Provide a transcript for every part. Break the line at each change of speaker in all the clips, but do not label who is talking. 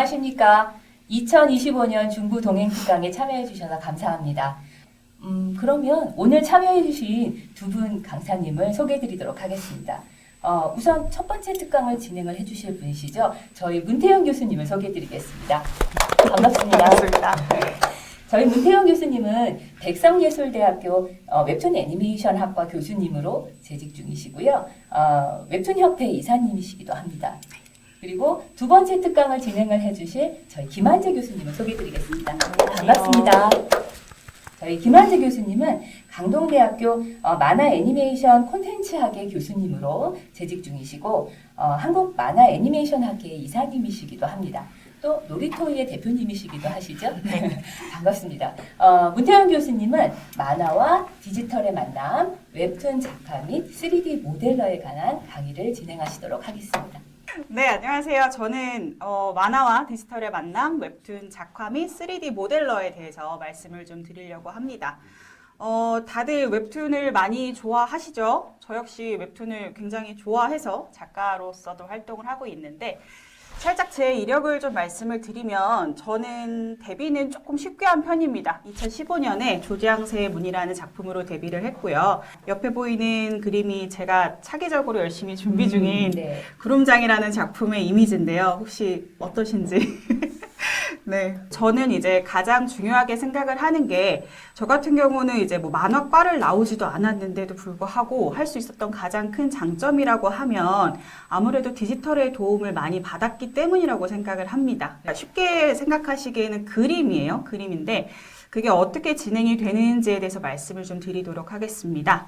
안녕하십니까. 2025년 중부 동행 특강에 참여해 주셔서 감사합니다. 그러면 오늘 참여해 주신 두 분 강사님을 소개해 드리도록 하겠습니다. 우선 첫 번째 특강을 진행을 해 주실 분이시죠. 저희 문태영 교수님을 소개해 드리겠습니다. 반갑습니다.
반갑습니다.
저희 문태영 교수님은 백성예술대학교 웹툰 애니메이션 학과 교수님으로 재직 중이시고요. 웹툰협회 이사님이시기도 합니다. 그리고 두 번째 특강을 진행을 해주실 저희 김한재 교수님을 소개해드리겠습니다. 반갑습니다. 저희 김한재 교수님은 강동대학교 만화 애니메이션 콘텐츠학의 교수님으로 재직 중이시고 한국 만화 애니메이션 학회의 이사님이시기도 합니다. 또 놀이토이의 대표님이시기도 하시죠? 네. 반갑습니다. 문태영 교수님은 만화와 디지털의 만남, 웹툰 작가 및 3D 모델러에 관한 강의를 진행하시도록 하겠습니다.
네, 안녕하세요. 저는 만화와 디지털의 만남, 웹툰 작화 및 3D 모델러에 대해서 말씀을 좀 드리려고 합니다. 다들 웹툰을 많이 좋아하시죠? 저 역시 웹툰을 굉장히 좋아해서 작가로서도 활동을 하고 있는데 살짝 제 이력을 좀 말씀을 드리면 저는 데뷔는 조금 쉽게 한 편입니다. 2015년에 조지앙새의 문이라는 작품으로 데뷔를 했고요. 옆에 보이는 그림이 제가 차기적으로 열심히 준비 중인
네.
구름장이라는 작품의 이미지인데요. 혹시 어떠신지? 네. 저는 이제 가장 중요하게 생각을 하는 게 저 같은 경우는 이제 뭐 만화과를 나오지도 않았는데도 불구하고 할 수 있었던 가장 큰 장점이라고 하면 아무래도 디지털의 도움을 많이 받았기 때문이라고 생각을 합니다. 쉽게 생각하시기에는 그림이에요. 그림인데 그게 어떻게 진행이 되는지에 대해서 말씀을 좀 드리도록 하겠습니다.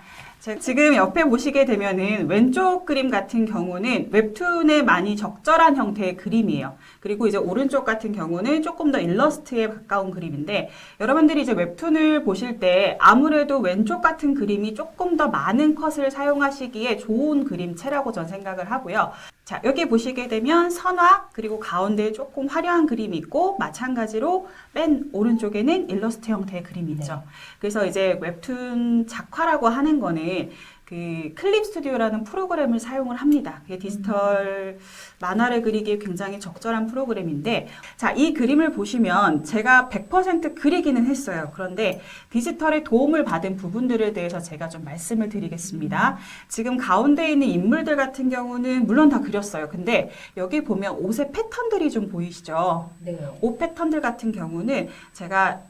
지금 옆에 보시게 되면은 왼쪽 그림 같은 경우는 웹툰에 많이 적절한 형태의 그림이에요. 그리고 이제 오른쪽 같은 경우는 조금 더 일러스트에 가까운 그림인데 여러분들이 이제 웹툰을 보실 때 아무래도 왼쪽 같은 그림이 조금 더 많은 컷을 사용하시기에 좋은 그림체라고 전 생각을 하고요. 자, 여기 보시게 되면 선화 그리고 가운데에 조금 화려한 그림이 있고 마찬가지로 맨 오른쪽에는 일러스트 형태의 그림이 있죠. 네. 그래서 이제 웹툰 작화라고 하는 거는 그 클립 스튜디오라는 프로그램을 사용을 합니다. 그게 디지털 만화를 그리기에 굉장히 적절한 프로그램인데 자, 이 그림을 보시면 제가 100% 그리기는 했어요. 그런데 디지털의 도움을 받은 부분들에 대해서 제가 좀 말씀을 드리겠습니다. 지금 가운데 있는 인물들 같은 경우는 물론 다 그렸어요. 근데 여기 보면 옷의 패턴들이 좀 보이시죠? 네. 옷 패턴들 같은 경우는 제가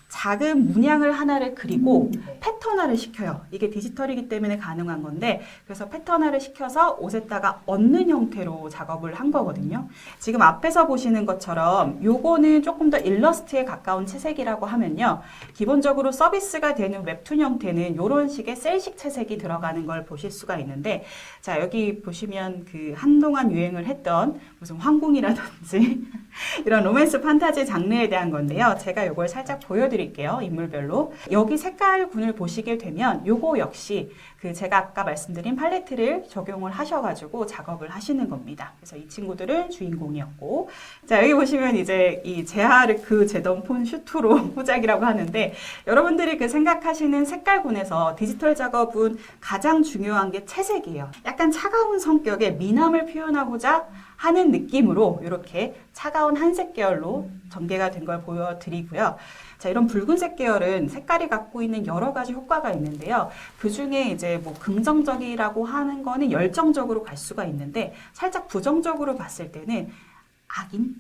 작은 문양을 하나를 그리고 패턴화를 시켜요. 이게 디지털이기 때문에 가능한 건데 그래서 패턴화를 시켜서 옷에다가 얹는 형태로 작업을 한 거거든요. 지금 앞에서 보시는 것처럼 요거는 조금 더 일러스트에 가까운 채색이라고 하면요. 기본적으로 서비스가 되는 웹툰 형태는 요런 식의 셀식 채색이 들어가는 걸 보실 수가 있는데 자, 여기 보시면 그 한동안 유행을 했던 무슨 황궁이라든지 이런 로맨스 판타지 장르에 대한 건데요. 제가 요걸 살짝 보여드릴게요. 인물별로. 여기 색깔군을 보시게 되면 요거 역시 그 제가 아까 말씀드린 팔레트를 적용을 하셔가지고 작업을 하시는 겁니다. 그래서 이 친구들은 주인공이었고 자, 여기 보시면 이제 이 제하르크 제덤폰 슈트로 후작이라고 하는데 여러분들이 그 생각하시는 색깔군에서 디지털 작업은 가장 중요한 게 채색이에요. 약간 차가운 성격의 미남을 표현하고자 하는 느낌으로 이렇게 차가운 한색 계열로 전개가 된 걸 보여드리고요. 자, 이런 붉은색 계열은 색깔이 갖고 있는 여러 가지 효과가 있는데요. 그 중에 이제 뭐 긍정적이라고 하는 거는 열정적으로 갈 수가 있는데 살짝 부정적으로 봤을 때는 악인?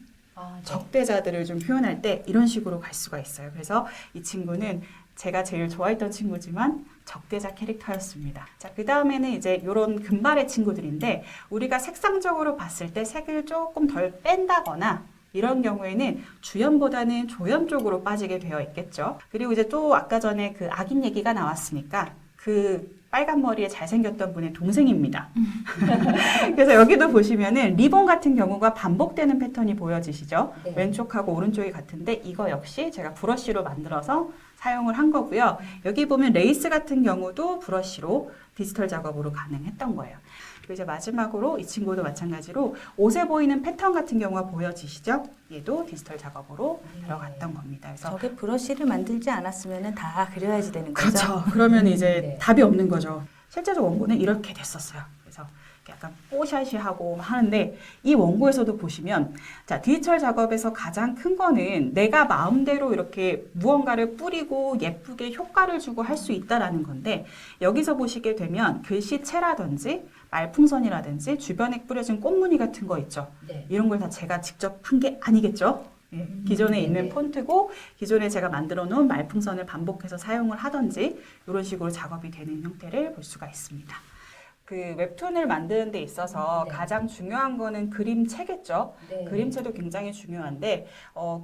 적대자들을 좀 표현할 때 이런 식으로 갈 수가 있어요. 그래서 이 친구는 제가 제일 좋아했던 친구지만 적대자 캐릭터였습니다. 자, 그 다음에는 이제 이런 금발의 친구들인데 우리가 색상적으로 봤을 때 색을 조금 덜 뺀다거나 이런 경우에는 주연보다는 조연 쪽으로 빠지게 되어 있겠죠. 그리고 이제 또 아까 전에 그 악인 얘기가 나왔으니까 그 빨간 머리에 잘생겼던 분의 동생입니다. 그래서 여기도 보시면은 리본 같은 경우가 반복되는 패턴이 보여지시죠? 네. 왼쪽하고 오른쪽이 같은데 이거 역시 제가 브러쉬로 만들어서 사용을 한 거고요. 여기 보면 레이스 같은 경우도 브러쉬로 디지털 작업으로 가능했던 거예요. 그리고 이제 마지막으로 이 친구도 마찬가지로 옷에 보이는 패턴 같은 경우가 보여지시죠? 얘도 디지털 작업으로 들어갔던 겁니다. 그래서
저게 브러쉬를 만들지 않았으면 다 그려야지 되는 거죠?
그렇죠. 그러면 이제 답이 없는 거죠. 실제로 원고는 이렇게 됐었어요. 그래서 약간 뽀샤시하고 하는데 이 원고에서도 보시면 자, 디지털 작업에서 가장 큰 거는 내가 마음대로 이렇게 무언가를 뿌리고 예쁘게 효과를 주고 할 수 있다라는 건데 여기서 보시게 되면 글씨체라든지 말풍선이라든지 주변에 뿌려진 꽃무늬 같은 거 있죠.
네.
이런 걸 다 제가 직접 한 게 아니겠죠. 예, 기존에
네네.
있는 폰트고 기존에 제가 만들어 놓은 말풍선을 반복해서 사용을 하든지 이런 식으로 작업이 되는 형태를 볼 수가 있습니다. 그 웹툰을 만드는 데 있어서
네.
가장 중요한 거는 그림체겠죠.
네.
그림체도 굉장히 중요한데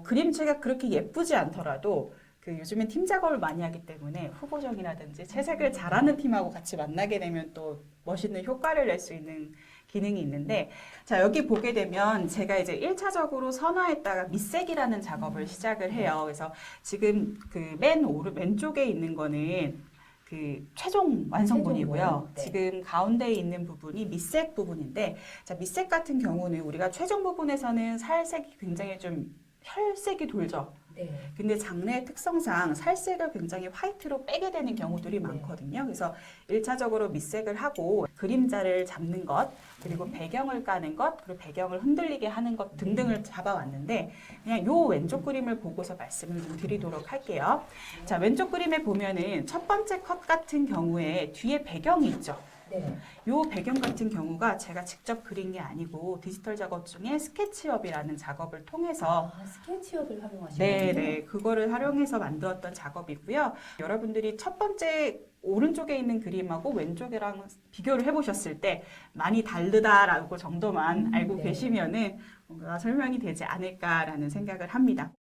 그림체가 그렇게 예쁘지 않더라도 그 요즘엔 팀 작업을 많이 하기 때문에 후보정이라든지 채색을 잘하는 팀하고 같이 만나게 되면 또 멋있는 효과를 낼 수 있는 기능이 있는데 자 여기 보게 되면 제가 이제 1차적으로 선화했다가 밑색이라는 작업을 시작을 해요. 그래서 지금 그 맨 왼쪽에 있는 거는 그 최종 완성본이고요.
최종본, 네.
지금 가운데에 있는 부분이 밑색 부분인데 자 밑색 같은 경우는 우리가 최종 부분에서는 살색이 굉장히 좀 혈색이 돌죠.
네.
근데 장르의 특성상 살색을 굉장히 화이트로 빼게 되는 경우들이 많거든요. 그래서 1차적으로 밑색을 하고 그림자를 잡는 것, 그리고 배경을 까는 것, 그리고 배경을 흔들리게 하는 것 등등을 잡아왔는데 그냥 요 왼쪽 그림을 보고서 말씀을 좀 드리도록 할게요. 자, 왼쪽 그림에 보면은 첫 번째 컷 같은 경우에 뒤에 배경이 있죠.
네.
요 배경 같은 경우가 제가 직접 그린 게 아니고 디지털 작업 중에 스케치업이라는 작업을 통해서
스케치업을 활용하시는
네네 그거를 활용해서 만들었던 작업이고요. 여러분들이 첫 번째 오른쪽에 있는 그림하고 왼쪽이랑 비교를 해보셨을 때 많이 다르다라고 정도만 알고
네.
계시면은 뭔가 설명이 되지 않을까라는 생각을 합니다.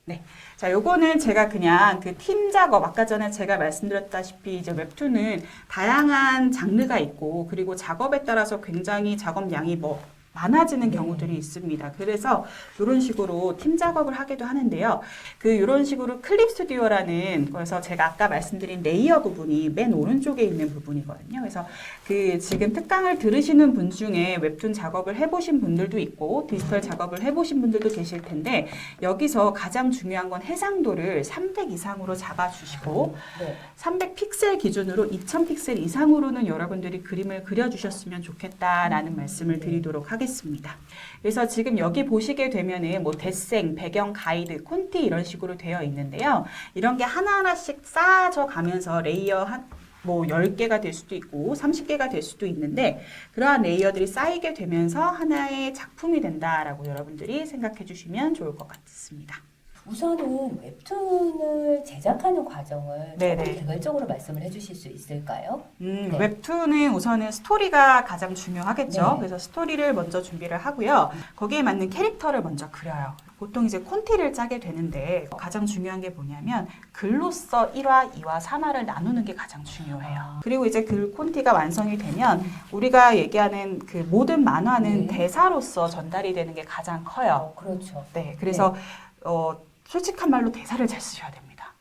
네. 자, 요거는 제가 그냥 그 팀 작업, 아까 전에 제가 말씀드렸다시피 이제 웹툰은 다양한 장르가 있고 그리고 작업에 따라서 굉장히 작업량이 많아지는
네.
경우들이 있습니다. 그래서 이런 식으로 팀 작업을 하기도 하는데요. 그 이런 식으로 클립 스튜디오라는 그래서 제가 아까 말씀드린 레이어 부분이 맨 오른쪽에 있는 부분이거든요. 그래서 그 지금 특강을 들으시는 분 중에 웹툰 작업을 해보신 분들도 있고 디지털 작업을 해보신 분들도 계실 텐데 여기서 가장 중요한 건 해상도를 300 이상으로 잡아주시고
네.
300 픽셀 기준으로 2000 픽셀 이상으로는 여러분들이 그림을 그려주셨으면 좋겠다라는 말씀을 드리도록 하겠습니다. 그래서 지금 여기 보시게 되면은 뭐 데생, 배경 가이드, 콘티 이런 식으로 되어 있는데요. 이런 게 하나하나씩 쌓아져 가면서 레이어 뭐 10개가 될 수도 있고 30개가 될 수도 있는데 그러한 레이어들이 쌓이게 되면서 하나의 작품이 된다라고 여러분들이 생각해 주시면 좋을 것 같습니다.
우선은 웹툰을 제작하는 과정을
네네.
조금 개괄적으로 말씀을 해주실 수 있을까요? 네.
웹툰은 우선은 스토리가 가장 중요하겠죠.
네.
그래서 스토리를 먼저 준비를 하고요. 거기에 맞는 캐릭터를 먼저 그려요. 보통 이제 콘티를 짜게 되는데 가장 중요한 게 뭐냐면 글로써 1화, 2화, 3화를 나누는 게 가장 중요해요. 그리고 이제 그 콘티가 완성이 되면 우리가 얘기하는 그 모든 만화는
네.
대사로서 전달이 되는 게 가장 커요.
그렇죠.
네, 그래서 솔직한 말로 대사를 잘 쓰셔야 됩니다.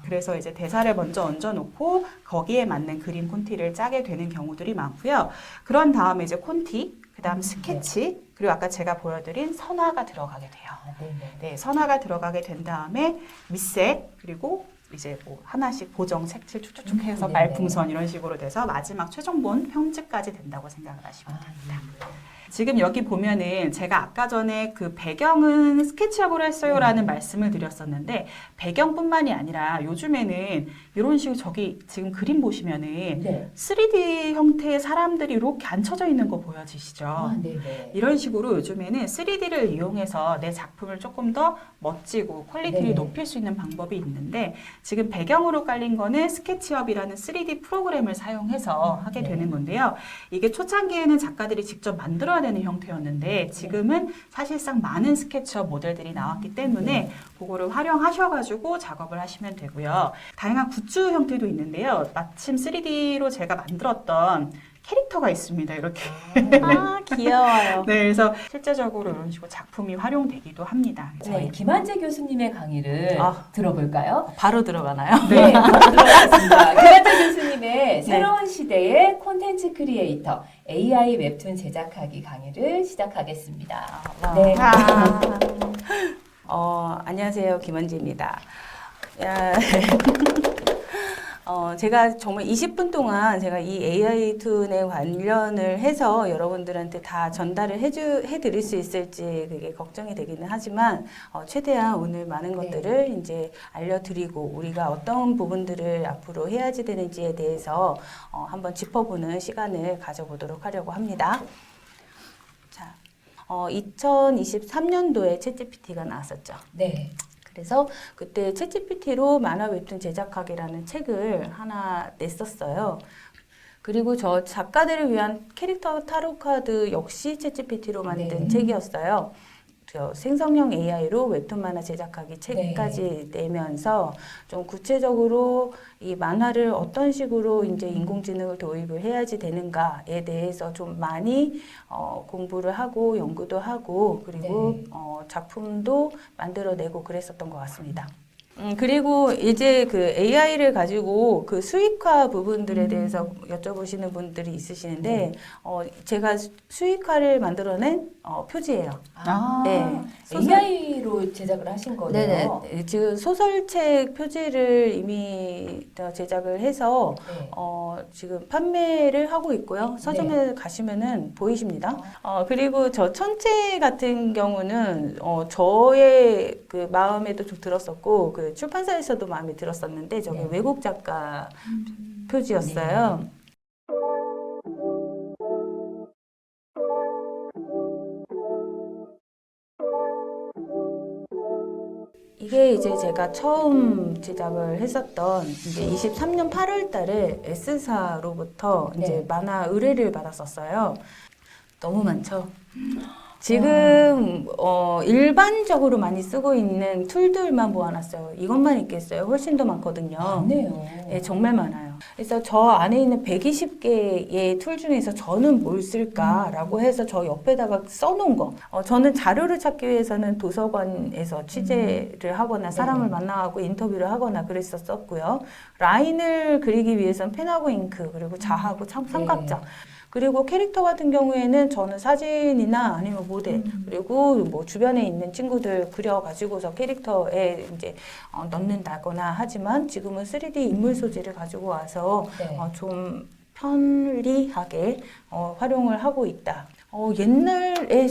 그래서 이제 대사를 먼저 얹어놓고 거기에 맞는 그림 콘티를 짜게 되는 경우들이 많고요. 그런 다음에 이제 콘티, 그 다음 스케치, 그리고 아까 제가 보여드린 선화가 들어가게 돼요.
네네.
네, 선화가 들어가게 된 다음에 밑색, 그리고 이제 뭐 하나씩 보정, 색칠 쭉쭉쭉 해서
네네.
말풍선 이런 식으로 돼서 마지막 최종본 편집까지 된다고 생각을 하시면 됩니다.
네.
지금 여기 보면은 제가 아까 전에 그 배경은 스케치업으로 했어요라는 말씀을 드렸었는데 배경뿐만이 아니라 요즘에는 이런 식으로 저기 지금 그림 보시면은
네.
3D 형태의 사람들이 이렇게 앉혀져 있는 거 보여지시죠?
네네.
이런 식으로 요즘에는 3D를 이용해서 내 작품을 조금 더 멋지고 퀄리티를
네.
높일 수 있는 방법이 있는데 지금 배경으로 깔린 거는 스케치업이라는 3D 프로그램을 사용해서 하게
네.
되는 건데요. 이게 초창기에는 작가들이 직접 만들어야 되는 형태였는데 지금은 사실상 많은 스케치업 모델들이 나왔기 때문에 그거를 활용하셔가지고 작업을 하시면 되고요. 다양한 굿즈 형태도 있는데요. 마침 3D로 제가 만들었던 캐릭터가 있습니다. 이렇게.
아, 귀여워요.
네, 그래서 실제적으로 이런 식으로 작품이 활용되기도 합니다.
네, 김한재 교수님의 강의를
아.
들어볼까요?
바로 들어가나요?
네, 바로 들어가겠습니다. 김한재 교수님의 새로운 시대의 콘텐츠 크리에이터 AI 웹툰 제작하기 강의를 시작하겠습니다. 네.
안녕하세요. 김원지입니다. 야. 제가 정말 20분 동안 제가 이 AI 툰에 관련을 해서 여러분들한테 다 전달을 해드릴 수 있을지 그게 걱정이 되기는 하지만, 최대한 오늘 많은
네.
것들을 이제 알려드리고 우리가 어떤 부분들을 앞으로 해야지 되는지에 대해서 한번 짚어보는 시간을 가져보도록 하려고 합니다. 자, 2023년도에 챗GPT가 나왔었죠.
네.
그래서 그때 챗GPT로 만화 웹툰 제작하기라는 책을 하나 냈었어요. 그리고 저 작가들을 위한 캐릭터 타로 카드 역시 챗GPT로 만든
네.
책이었어요. 저 생성형 AI로 웹툰 만화 제작하기 책까지 내면서 좀 구체적으로 이 만화를 어떤 식으로 이제 인공지능을 도입을 해야지 되는가에 대해서 좀 많이 공부를 하고 연구도 하고 그리고
네.
작품도 만들어내고 그랬었던 것 같습니다. 그리고 이제 그 AI를 가지고 그 수익화 부분들에 대해서 여쭤보시는 분들이 있으시는데, 제가 수익화를 만들어낸 표지예요.
아,
네.
AI로 제작을 하신 거네요.
네네. 지금 소설책 표지를 이미 제작을 해서
네.
지금 판매를 하고 있고요. 서점에 가시면은 보이십니다. 그리고 저 천체 같은 경우는 저의 그 마음에도 좀 들었었고 그 출판사에서도 마음에 들었었는데 저게
네.
외국 작가 표지였어요.
네.
이게 이제 제가 처음 제작을 했었던 이제 23년 8월 달에 S사로부터 이제
네.
만화 의뢰를 받았었어요. 너무 많죠? 지금 일반적으로 많이 쓰고 있는 툴들만 모아놨어요. 이것만 있겠어요? 훨씬 더 많거든요.
맞네요.
네, 정말 많아요. 그래서 저 안에 있는 120개의 툴 중에서 저는 뭘 쓸까라고 해서 저 옆에다가 써놓은 거. 저는 자료를 찾기 위해서는 도서관에서 취재를 하거나 사람을
네.
만나고 인터뷰를 하거나 그랬었고요. 라인을 그리기 위해서는 펜하고 잉크 그리고 자하고 삼각자. 그리고 캐릭터 같은 경우에는 저는 사진이나 아니면 모델 그리고 뭐 주변에 있는 친구들 그려가지고서 캐릭터에 이제 넣는다거나 하지만 지금은 3D 인물 소재를 가지고 와서
네.
좀 편리하게 활용을 하고 있다. 옛날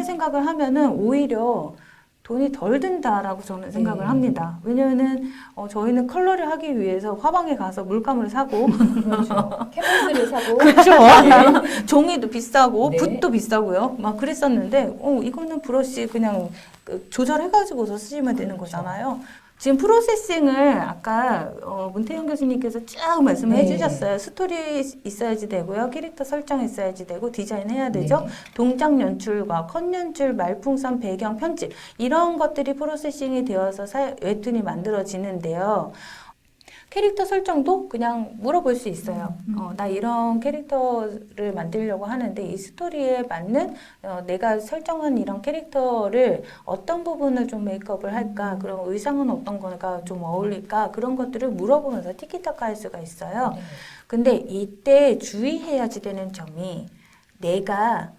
생각을 하면은 오히려 돈이 덜 든다라고 저는 생각을 합니다. 왜냐면은 저희는 컬러를 하기 위해서 화방에 가서 물감을 사고
그렇죠. 캔버스를 사고.
그렇죠. 종이도 비싸고
네.
붓도 비싸고요. 막 그랬었는데 이거는 브러쉬 그냥 조절해가지고서 쓰시면 되는 거잖아요. 지금 프로세싱을 아까 문태영 교수님께서 쭉 말씀을
네.
해주셨어요. 스토리 있어야지 되고요. 캐릭터 설정 있어야지 되고 디자인 해야 되죠.
네.
동작 연출과 컷 연출, 말풍선, 배경, 편집 이런 것들이 프로세싱이 되어서 웹툰이 만들어지는데요. 캐릭터 설정도 그냥 물어볼 수 있어요. 나 이런 캐릭터를 만들려고 하는데 이 스토리에 맞는 내가 설정한 이런 캐릭터를 어떤 부분을 좀 메이크업을 할까? 그럼 의상은 어떤 거가 좀 어울릴까? 그런 것들을 물어보면서 티키타카 할 수가 있어요.
네.
근데 이때 주의해야지 되는 점이 내가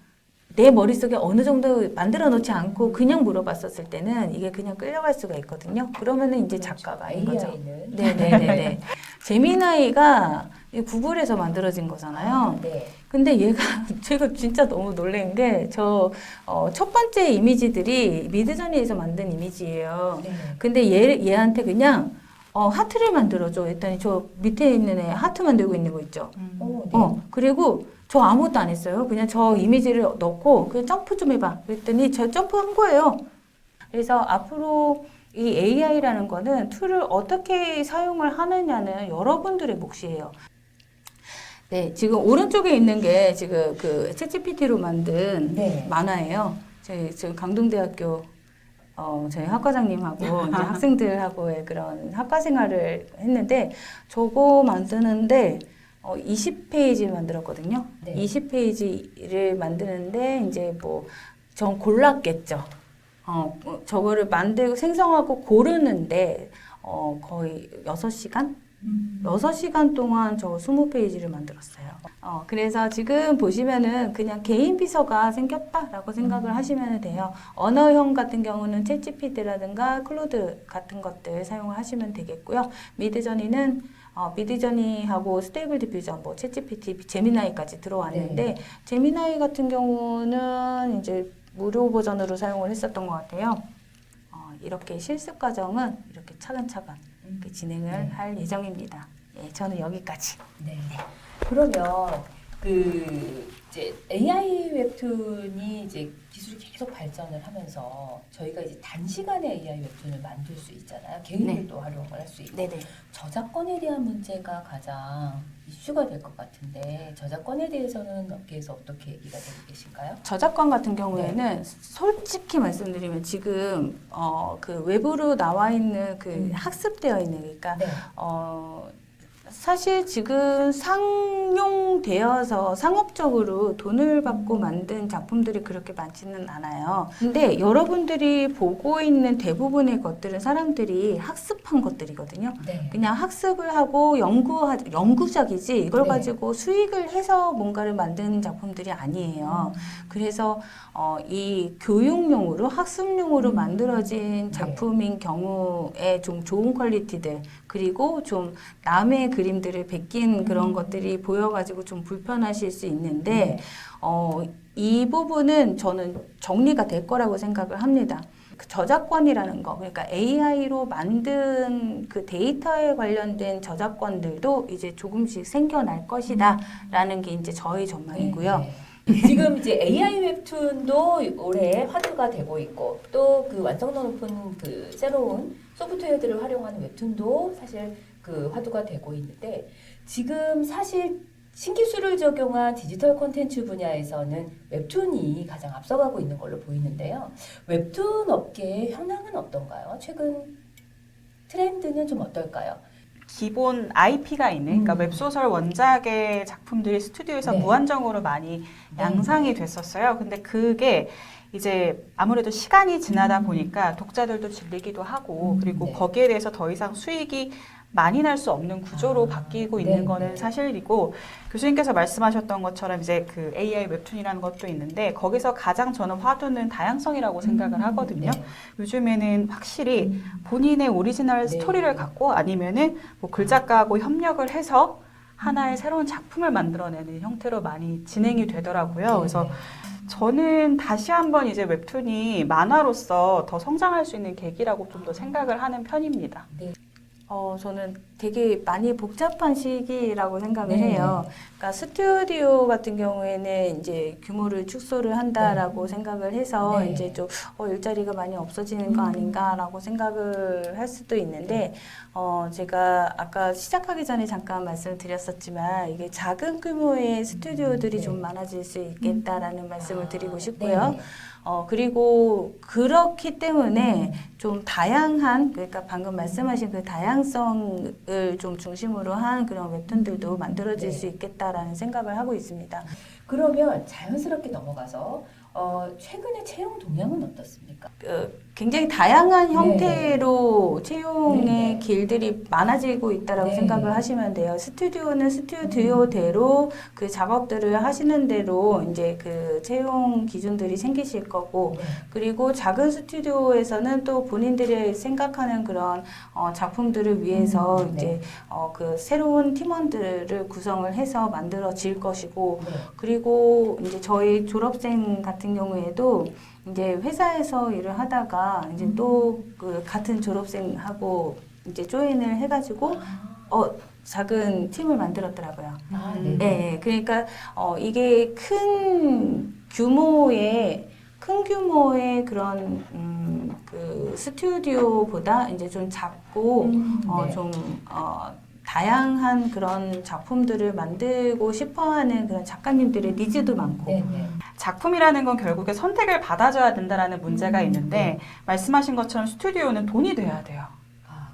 내 머릿속에 어느 정도 만들어 놓지 않고 그냥 물어봤었을 때는 이게 그냥 끌려갈 수가 있거든요. 그러면은 이제 작가가 아닌 거죠.
AI는.
네네네네. 제미나이가 구글에서 만들어진 거잖아요.
네.
근데 제가 진짜 너무 놀란 게, 첫 번째 이미지들이 미드저니에서 만든 이미지예요.
네.
근데 얘한테 그냥, 하트를 만들어줘. 했더니 저 밑에 있는 애 하트 만들고 있는 거 있죠.
네.
그리고 저 아무것도 안 했어요. 그냥 저 이미지를 넣고, 그냥 점프 좀 해봐. 그랬더니 저 점프한 거예요. 그래서 앞으로 이 AI라는 거는 툴을 어떻게 사용을 하느냐는 여러분들의 몫이에요. 네, 지금 오른쪽에 있는 게 지금 그 챗GPT로 만든
네.
만화예요. 지금 강동대학교 저희 학과장님하고 이제 학생들하고의 그런 학과 생활을 했는데 저거 만드는데 20페이지 만들었거든요.
네.
20페이지를 만드는데 이제 전 골랐겠죠. 저거를 만들고 생성하고 고르는데 거의 6시간? 6시간 동안 저 20페이지를 만들었어요. 그래서 지금 보시면은 그냥 개인 비서가 생겼다라고 생각을 하시면 돼요. 언어형 같은 경우는 챗GPT라든가 클로드 같은 것들 사용을 하시면 되겠고요. 미드저니는 미드저니하고 스테이블 디퓨전, 뭐 챗GPT, 제미나이까지 들어왔는데 제미나이 같은 경우는 이제 무료 버전으로 사용을 했었던 것 같아요. 이렇게 실습 과정은 이렇게 차근차근 이렇게 진행을 할 예정입니다. 예, 저는 여기까지.
네. 그러면 이제 AI 웹툰이 이제 기술이 계속 발전을 하면서 저희가 이제 단시간에 AI 웹툰을 만들 수 있잖아요. 개인들도 활용을 할 수 있고.
네네.
저작권에 대한 문제가 가장 이슈가 될 것 같은데 저작권에 대해서는 업계에서 어떻게 얘기가 되고 계신가요?
저작권 같은 경우에는 솔직히 말씀드리면 지금 그 외부로 나와 있는 그 학습되어 있는 그러니까
네.
사실 지금 상용되어서 상업적으로 돈을 받고 만든 작품들이 그렇게 많지는 않아요. 근데 여러분들이 보고 있는 대부분의 것들은 사람들이 학습한 것들이거든요.
네.
그냥 학습을 하고 연구작이지 이걸
네.
가지고 수익을 해서 뭔가를 만드는 작품들이 아니에요. 그래서 이 교육용으로 학습용으로 만들어진 작품인 경우에 좀 좋은 퀄리티들 그리고 좀 남의 그림들을 베낀 그런 것들이 보여가지고 좀 불편하실 수 있는데 이 부분은 저는 정리가 될 거라고 생각을 합니다. 그 저작권이라는 거, 그러니까 AI로 만든 그 데이터에 관련된 저작권들도 이제 조금씩 생겨날 것이다라는 게 이제 저희 전망이고요.
네. 지금 이제 AI 웹툰도 올해 화두가 되고 있고 또 그 완성도 높은 그 새로운 소프트웨어들을 활용하는 웹툰도 사실 그 화두가 되고 있는데 지금 사실 신기술을 적용한 디지털 콘텐츠 분야에서는 웹툰이 가장 앞서가고 있는 걸로 보이는데요. 웹툰 업계의 현황은 어떤가요? 최근 트렌드는 좀 어떨까요?
기본 IP가 있는 그러니까 웹소설 원작의 작품들이 스튜디오에서
네.
무한정으로 많이 양상이 됐었어요. 근데 그게 이제 아무래도 시간이 지나다 보니까 독자들도 질리기도 하고 그리고
네.
거기에 대해서 더 이상 수익이 많이 날 수 없는 구조로 바뀌고 있는
네,
거는
네.
사실이고 교수님께서 말씀하셨던 것처럼 이제 그 AI 웹툰이라는 것도 있는데 거기서 가장 저는 화두는 다양성이라고 생각을 하거든요.
네.
요즘에는 확실히 본인의 오리지널
네.
스토리를 갖고 아니면은 뭐 글작가하고 협력을 해서 하나의 새로운 작품을 만들어내는 형태로 많이 진행이 되더라고요. 그래서 저는 다시 한번 이제 웹툰이 만화로서 더 성장할 수 있는 계기라고 좀 더 생각을 하는 편입니다.
네.
저는 되게 많이 복잡한 시기라고 생각을
네.
해요. 그러니까 스튜디오 같은 경우에는 이제 규모를 축소를 한다라고 생각을 해서
네.
이제 좀 일자리가 많이 없어지는 거 아닌가라고 생각을 할 수도 있는데 제가 아까 시작하기 전에 잠깐 말씀을 드렸었지만 이게 작은 규모의 스튜디오들이
네.
좀 많아질 수 있겠다라는 말씀을 드리고 싶고요.
네.
그리고 그렇기 때문에 좀 다양한, 그러니까 방금 말씀하신 그 다양성을 좀 중심으로 한 그런 웹툰들도 만들어질
네.
수 있겠다라는 생각을 하고 있습니다.
그러면 자연스럽게 넘어가서 최근에 채용 동향은 어떻습니까?
굉장히 다양한
네.
형태로 채용의
네.
길들이 많아지고 있다라고
네.
생각을 하시면 돼요. 스튜디오는 스튜디오대로 그 작업들을 하시는 대로 이제 그 채용 기준들이 생기실 거고
네.
그리고 작은 스튜디오에서는 또 본인들이 생각하는 그런 작품들을 위해서
네.
이제 그 새로운 팀원들을 구성을 해서 만들어질 것이고
네.
그리고 이제 저희 졸업생 같은 경우에도 이제 회사에서 일을 하다가 이제 또 그 같은 졸업생하고 이제 조인을 해가지고 작은 팀을 만들었더라고요.
네.
네, 그러니까 이게 큰 규모의 그런 그 스튜디오보다 이제 좀 작고
네.
좀 다양한 그런 작품들을 만들고 싶어하는 그런 작가님들의 니즈도 많고
네. 네.
작품이라는 건 결국에 선택을 받아줘야 된다라는 문제가 있는데 말씀하신 것처럼 스튜디오는 돈이 돼야 돼요.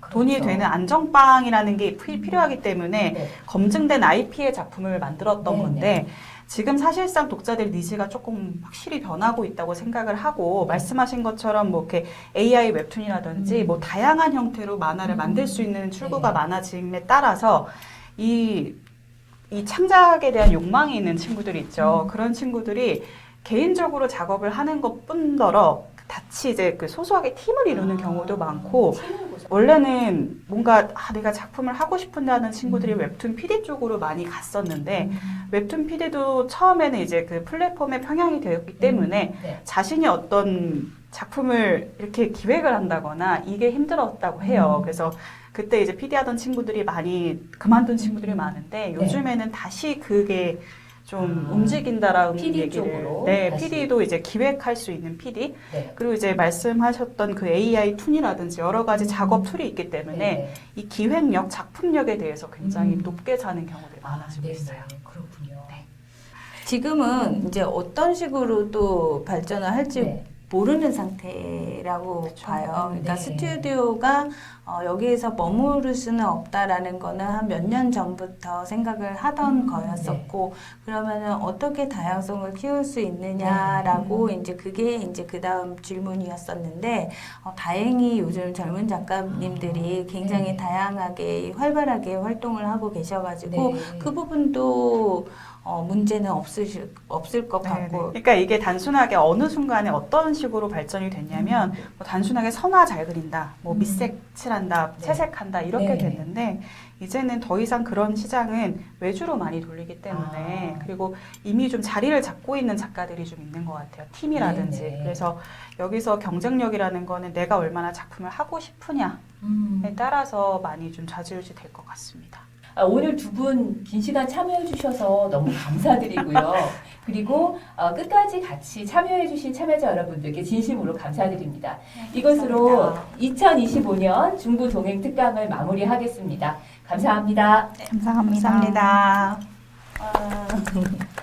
그렇죠.
돈이 되는 안정빵이라는 게 필요하기 때문에
네.
검증된 IP의 작품을 만들었던
네,
건데
네.
지금 사실상 독자들 니즈가 조금 확실히 변하고 있다고 생각을 하고 말씀하신 것처럼 뭐 이렇게 AI 웹툰이라든지 뭐 다양한 형태로 만화를 만들 수 있는 출구가
네.
많아짐에 따라서 이 창작에 대한 욕망이 있는 친구들이 있죠. 그런 친구들이 개인적으로 작업을 하는 것뿐더러 같이 이제 그 소소하게 팀을 이루는 경우도 많고 원래는 뭔가 내가 작품을 하고 싶은데 하는 친구들이 웹툰 PD 쪽으로 많이 갔었는데 웹툰 PD도 처음에는 이제 그 플랫폼에 평양이 되었기 때문에
네.
자신이 어떤 작품을 이렇게 기획을 한다거나 이게 힘들었다고 해요. 그래서 그때 이제 PD 하던 친구들이 많이 그만둔 친구들이 많은데 요즘에는 다시 그게 좀 움직인다라는
PD
얘기를
쪽으로
네,
다시.
PD도 이제 기획할 수 있는 PD
네.
그리고 이제 말씀하셨던 그 AI 툰이라든지 여러 가지 작업 툴이 있기 때문에
네.
이 기획력, 작품력에 대해서 굉장히 높게 사는 경우들이 많아지고
네,
있어요.
네. 그렇군요.
지금은 이제 어떤 식으로 또 발전을 할지
네.
모르는 상태라고 봐요. 그러니까
네.
스튜디오가 여기에서 머무를 수는 없다라는 거는 한 몇 년 전부터 생각을 하던 거였었고, 그러면은 어떻게 다양성을 키울 수 있느냐라고 이제 그게 이제 그 다음 질문이었었는데, 다행히 요즘 젊은 작가님들이 굉장히
네.
다양하게 활발하게 활동을 하고 계셔가지고
네.
그 부분도 문제는 없을 것
네네.
같고.
그러니까 이게 단순하게 어느 순간에 어떤 식으로 발전이 됐냐면 뭐 단순하게 선화 잘 그린다, 뭐 밑색 칠한다,
네.
채색한다 이렇게
네.
됐는데 이제는 더 이상 그런 시장은 외주로 많이 돌리기 때문에 그리고 이미 좀 자리를 잡고 있는 작가들이 좀 있는 것 같아요. 팀이라든지.
네네.
그래서 여기서 경쟁력이라는 거는 내가 얼마나 작품을 하고 싶으냐에 따라서 많이 좀 좌지우지 될 것 같습니다.
오늘 두 분 긴 시간 참여해 주셔서 너무 감사드리고요. 그리고 끝까지 같이 참여해 주신 참여자 여러분들께 진심으로 감사드립니다. 이것으로 2025년 중부 동행 특강을 마무리하겠습니다. 감사합니다.
감사합니다.
감사합니다.